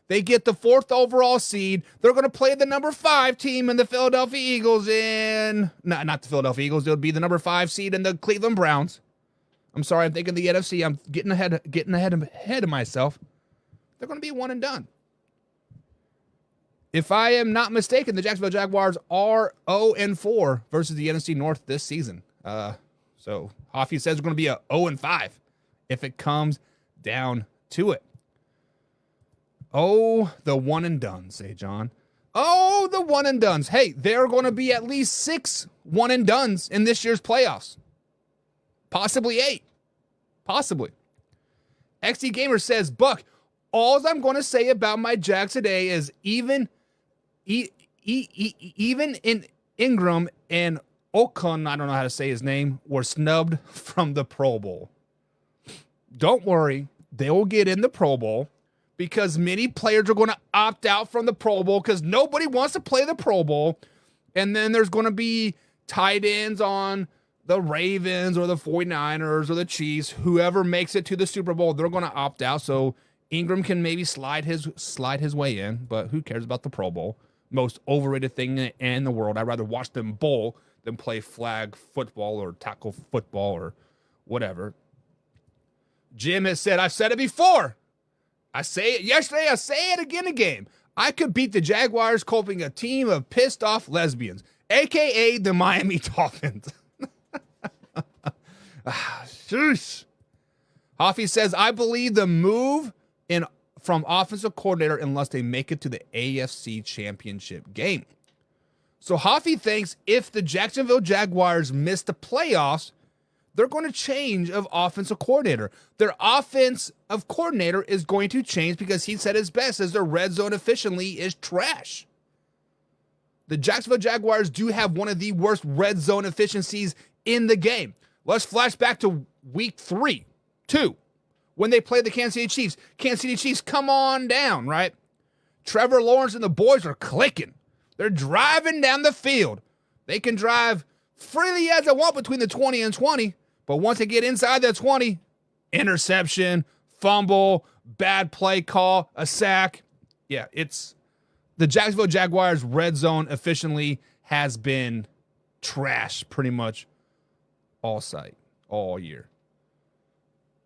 They get the 4th overall seed. They're going to play the number 5 team in the Philadelphia Eagles not the Philadelphia Eagles. It would be the number 5 seed in the Cleveland Browns. I'm sorry, I'm thinking the NFC. I'm getting ahead of myself. They're going to be one and done. If I am not mistaken, the Jacksonville Jaguars are 0-4 versus the NFC North this season. So Hoffy says we're going to be a 0-5 if it comes down to it. Oh, the one and done, say John. Oh, the one and dones. Hey, there are going to be at least 6 one and dones in this year's playoffs. Possibly 8. Possibly. XD Gamer says, Buck, all I'm going to say about my Jags today is even in Ingram and Okun, I don't know how to say his name, were snubbed from the Pro Bowl. Don't worry, they will get in the Pro Bowl because many players are going to opt out from the Pro Bowl because nobody wants to play the Pro Bowl. And then there's going to be tight ends on the Ravens or the 49ers or the Chiefs. Whoever makes it to the Super Bowl, they're going to opt out. So Ingram can maybe slide his way in, but who cares about the Pro Bowl? Most overrated thing in the world. I'd rather watch them bowl than play flag football or tackle football or whatever. Jim has said, I've said it before. I say it yesterday, I say it again in game. I could beat the Jaguars coping a team of pissed off lesbians, a.k.a. the Miami Dolphins. Sheesh. Hoffy says, I believe the move from offensive coordinator unless they make it to the AFC Championship game. So Hoffy thinks if the Jacksonville Jaguars miss the playoffs, they're going to change of offensive coordinator. Their offensive coordinator is going to change because he said his best as their red zone efficiently is trash. The Jacksonville Jaguars do have one of the worst red zone efficiencies in the game. Let's flash back to week 2, when they played the Kansas City Chiefs. Kansas City Chiefs, come on down, right? Trevor Lawrence and the boys are clicking. They're driving down the field. They can drive freely as they want between the 20 and 20, but once they get inside that 20, interception, fumble, bad play call, a sack. Yeah, it's the Jacksonville Jaguars red zone efficiently has been trash pretty much all year.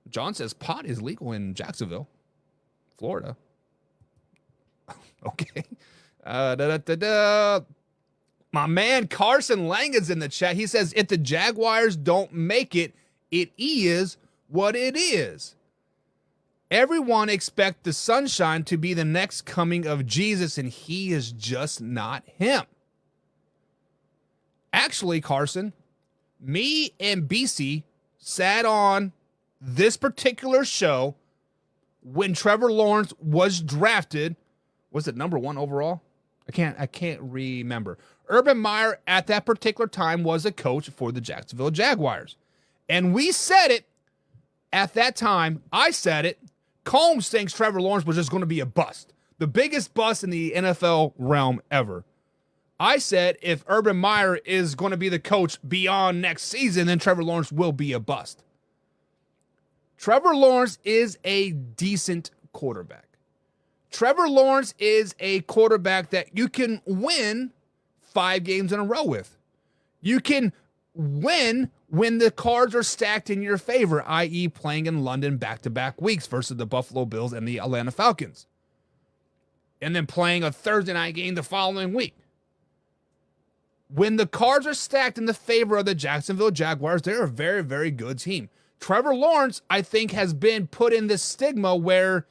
John says pot is legal in Jacksonville, Florida. Okay. My man Carson Lang is in the chat. He says, if the Jaguars don't make it, it is what it is. Everyone expects the sunshine to be the next coming of Jesus, and he is just not him. Actually, Carson, me and BC sat on this particular show when Trevor Lawrence was drafted. Was it number 1 overall? I can't remember. Urban Meyer at that particular time was a coach for the Jacksonville Jaguars. And we said it at that time. I said it. Combs thinks Trevor Lawrence was just going to be a bust. The biggest bust in the NFL realm ever. I said if Urban Meyer is going to be the coach beyond next season, then Trevor Lawrence will be a bust. Trevor Lawrence is a decent quarterback. Trevor Lawrence is a quarterback that you can win 5 games in a row with. You can win when the cards are stacked in your favor, i.e. playing in London back-to-back weeks versus the Buffalo Bills and the Atlanta Falcons. And then playing a Thursday night game the following week. When the cards are stacked in the favor of the Jacksonville Jaguars, they're a very, very good team. Trevor Lawrence, I think, has been put in this stigma where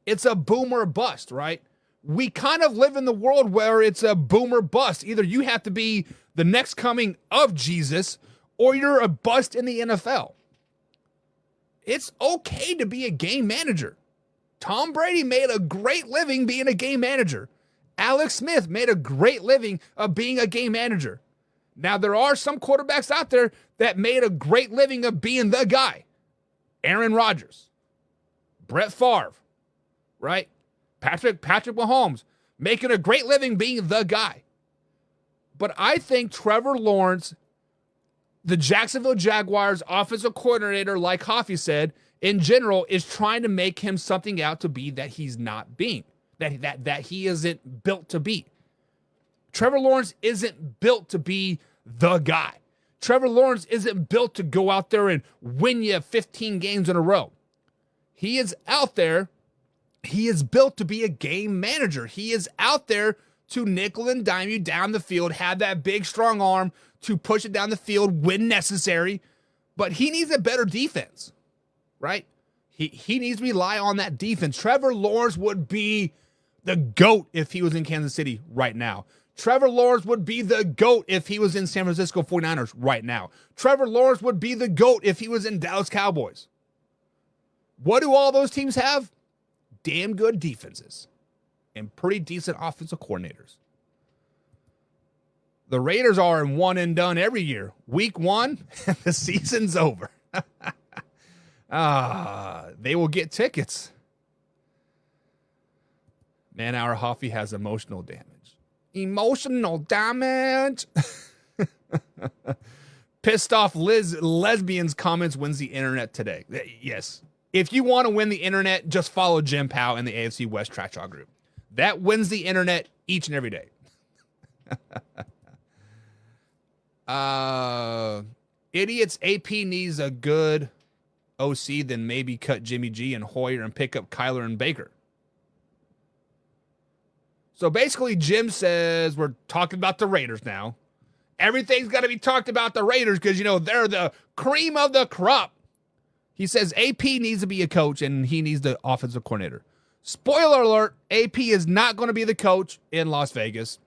it's a boom or bust, right? We kind of live in the world where it's a boom or bust. Either you have to be the next coming of Jesus or you're a bust in the NFL. It's okay to be a game manager. Tom Brady made a great living being a game manager. Alex Smith made a great living of being a game manager. Now, there are some quarterbacks out there that made a great living of being the guy. Aaron Rodgers, Brett Favre, right? Patrick Mahomes, making a great living being the guy. But I think Trevor Lawrence, the Jacksonville Jaguars offensive coordinator, like Hoffy said, in general, is trying to make him something out to be that he's not being. that he isn't built to be. Trevor Lawrence isn't built to be the guy. Trevor Lawrence isn't built to go out there and win you 15 games in a row. He is out there. He is built to be a game manager. He is out there to nickel and dime you down the field, have that big, strong arm to push it down the field when necessary. But he needs a better defense, right? He needs to rely on that defense. Trevor Lawrence would be the GOAT if he was in Kansas City right now. Trevor Lawrence would be the GOAT if he was in San Francisco 49ers right now. Trevor Lawrence would be the GOAT if he was in Dallas Cowboys. What do all those teams have? Damn good defenses and pretty decent offensive coordinators. The Raiders are in one and done every year. Week 1, the season's over. They will get tickets. Man, our Hoffy has emotional damage. Emotional damage. Pissed off lesbians comments wins the internet today. Yes. If you want to win the internet, just follow Jim Powell in the AFC West Trash Talk group. That wins the internet each and every day. Idiots, AP needs a good OC, then maybe cut Jimmy G and Hoyer and pick up Kyler and Baker. So basically, Jim says we're talking about the Raiders now. Everything's got to be talked about the Raiders because, they're the cream of the crop. He says AP needs to be a coach and he needs the offensive coordinator. Spoiler alert, AP is not going to be the coach in Las Vegas.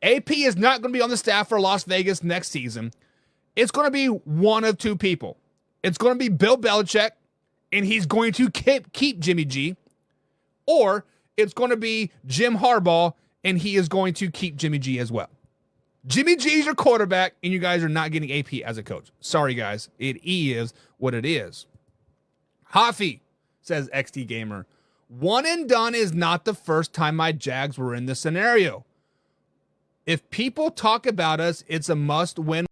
AP is not going to be on the staff for Las Vegas next season. It's going to be one of two people. It's going to be Bill Belichick, and he's going to keep Jimmy G. Or it's going to be Jim Harbaugh, and he is going to keep Jimmy G as well. Jimmy G is your quarterback, and you guys are not getting AP as a coach. Sorry, guys. It is what it is. Hoffy, says XD Gamer, one and done is not the first time my Jags were in this scenario. If people talk about us, it's a must-win